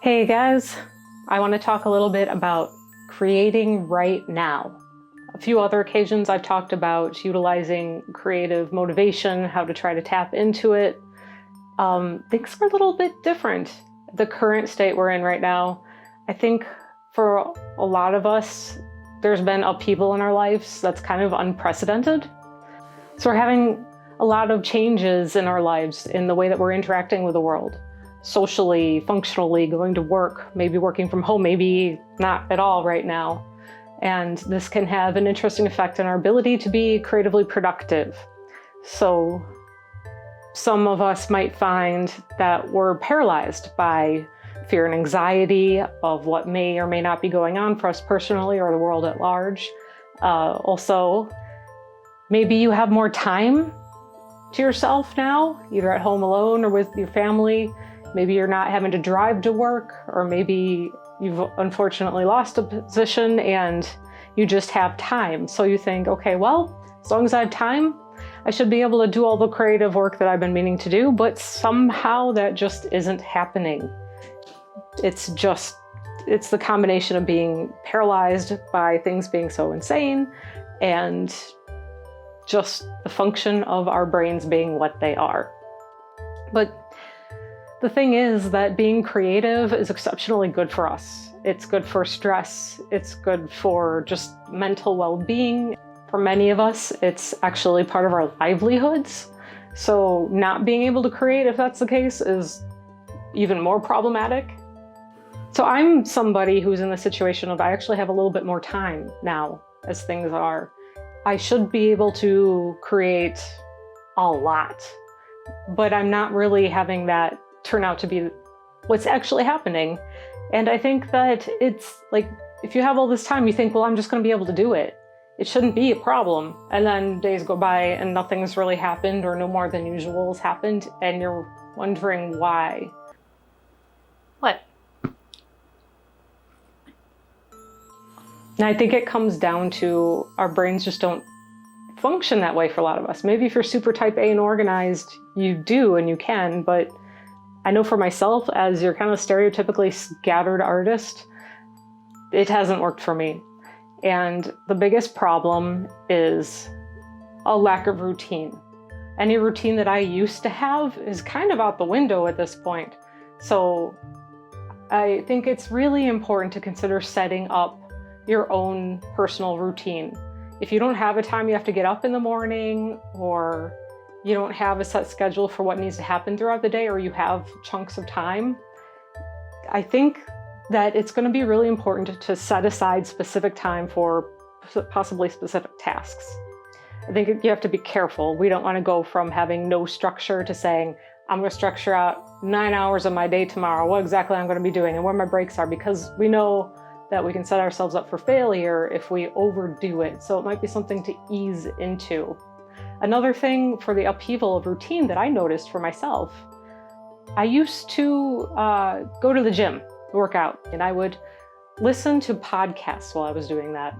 Hey guys, I want to talk a little bit about creating right now. A few other occasions I've talked about utilizing creative motivation, how to try to tap into it. Things are a little bit different. The current state we're in right now, I think for a lot of us, there's been upheaval in our lives that's kind of unprecedented. So we're having a lot of changes in our lives in the way that we're interacting with the world. Socially, functionally, going to work, maybe working from home, maybe not at all right now. And this can have an interesting effect on our ability to be creatively productive. So some of us might find that we're paralyzed by fear and anxiety of what may or may not be going on for us personally or the world at large. Also, maybe you have more time to yourself now, either at home alone or with your family. Maybe you're not having to drive to work, or maybe you've unfortunately lost a position and you just have time. So you think, okay, well, as long as I have time, I should be able to do all the creative work that I've been meaning to do, but somehow that just isn't happening. It's the combination of being paralyzed by things being so insane and just the function of our brains being what they are. But the thing is that being creative is exceptionally good for us. It's good for stress. It's good for just mental well-being. For many of us, it's actually part of our livelihoods. So not being able to create, if that's the case, is even more problematic. So I'm somebody who's in the situation of I actually have a little bit more time now as things are. I should be able to create a lot, but I'm not really having that turn out to be what's actually happening. And I think that it's like, if you have all this time, you think, well, I'm just going to be able to do it. It shouldn't be a problem. And then days go by and nothing's really happened, or no more than usual has happened, and you're wondering why. What? And I think it comes down to our brains just don't function that way for a lot of us. Maybe if you're super type A and organized, you do and you can, but I know for myself, as your kind of stereotypically scattered artist, it hasn't worked for me. And the biggest problem is a lack of routine. Any routine that I used to have is kind of out the window at this point. So I think it's really important to consider setting up your own personal routine. If you don't have a time you have to get up in the morning, or you don't have a set schedule for what needs to happen throughout the day, or you have chunks of time, I think that it's going to be really important to set aside specific time for possibly specific tasks. I think you have to be careful. We don't want to go from having no structure to saying, I'm going to structure out 9 hours of my day tomorrow, what exactly I'm going to be doing and where my breaks are, because we know that we can set ourselves up for failure if we overdo it. So it might be something to ease into. Another thing for the upheaval of routine that I noticed for myself, I used to go to the gym, work out, and I would listen to podcasts while I was doing that.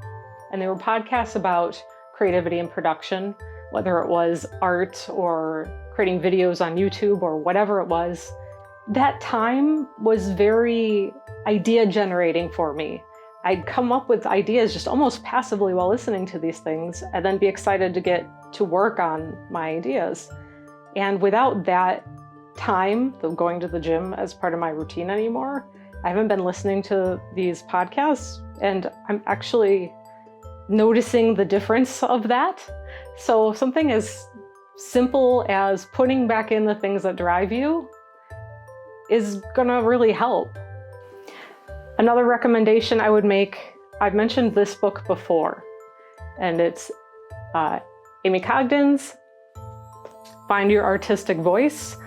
And they were podcasts about creativity and production, whether it was art or creating videos on YouTube or whatever it was. That time was very idea generating for me. I'd come up with ideas just almost passively while listening to these things, and then be excited to get to work on my ideas. And without that time of going to the gym as part of my routine anymore, I haven't been listening to these podcasts, and I'm actually noticing the difference of that. So something as simple as putting back in the things that drive you is gonna really help. Another recommendation I would make, I've mentioned this book before, and it's Amy Congdon's Find Your Artistic Voice,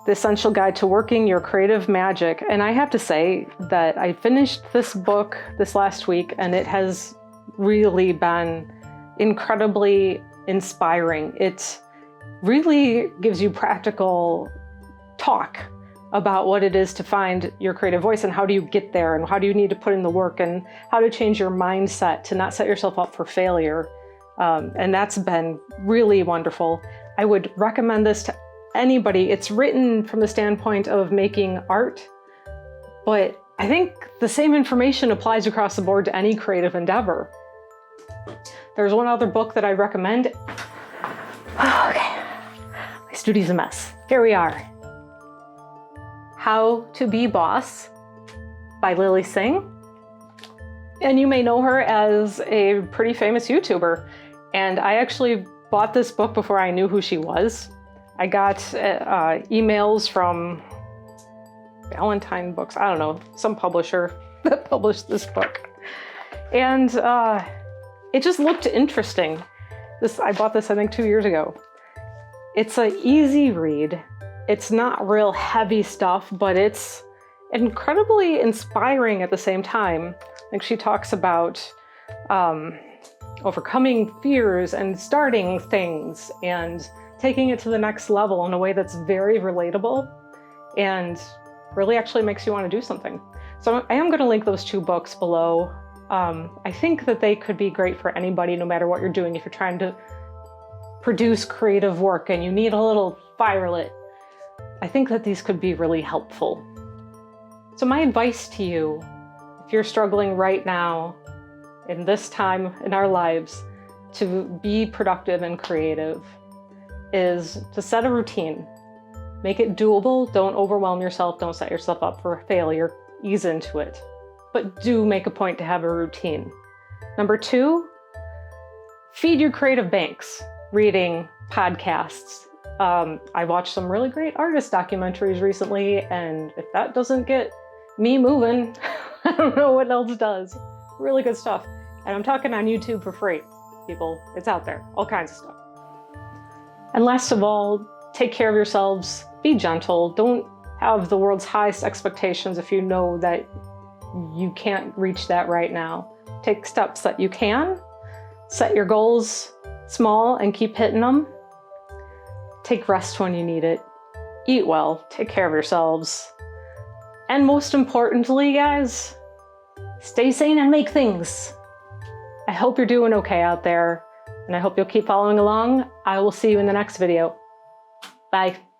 The Essential Guide to Working Your Creative Magic. And I have to say that I finished this book this last week, and it has really been incredibly inspiring. It really gives you practical talk about what it is to find your creative voice, and how do you get there, and how do you need to put in the work, and how to change your mindset to not set yourself up for failure. And that's been really wonderful. I would recommend this to anybody. It's written from the standpoint of making art, But I think the same information applies across the board to any creative endeavor. There's one other book that I recommend. Okay, my studio's a mess. Here we are. How to Be Boss by Lilly Singh. And you may know her as a pretty famous YouTuber. And I actually bought this book before I knew who she was. I got emails from Valentine Books, I don't know, some publisher that published this book. And it just looked interesting. I bought this, I think, 2 years ago. It's an easy read. It's not real heavy stuff, but it's incredibly inspiring at the same time. Like, she talks about overcoming fears and starting things and taking it to the next level in a way that's very relatable and really actually makes you want to do something. So I am going to link those 2 books below. I think that they could be great for anybody, no matter what you're doing. If you're trying to produce creative work and you need a little fire lit, I think that these could be really helpful. So my advice to you, if you're struggling right now in this time in our lives to be productive and creative, is to set a routine. Make it doable. Don't overwhelm yourself. Don't set yourself up for failure. Ease into it. But do make a point to have a routine. Number 2, feed your creative banks. Reading, podcasts. I watched some really great artist documentaries recently, and if that doesn't get me moving, I don't know what else does. Really good stuff. And I'm talking on YouTube for free, people. It's out there. All kinds of stuff. And last of all, take care of yourselves. Be gentle. Don't have the world's highest expectations if you know that you can't reach that right now. Take steps that you can. Set your goals small and keep hitting them. Take rest when you need it. Eat well. Take care of yourselves. And most importantly, guys, stay sane and make things. I hope you're doing okay out there, and I hope you'll keep following along. I will see you in the next video. Bye.